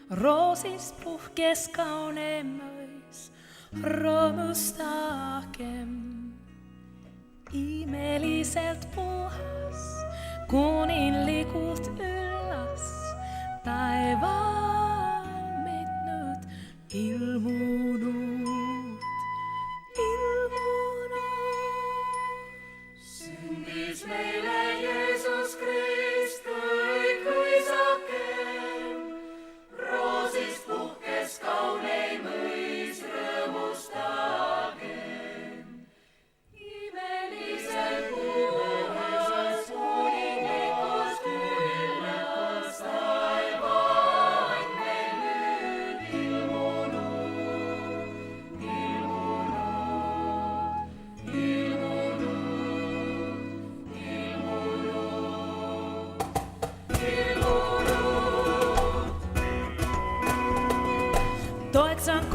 Roosist puhkes kauneim mõis, rõõmustagem. Imeliselt puhas, kuninlikult üllas, taevaan meid nüüd ilmunud. Sündis meile Jeesus Krist, kõik õisakem. Roosist puhkes kauneim õis, rõõmustagem. Imeliselt puhas, kuninglikult üllas, taevaan meil nüüd ilmunud. Toeks on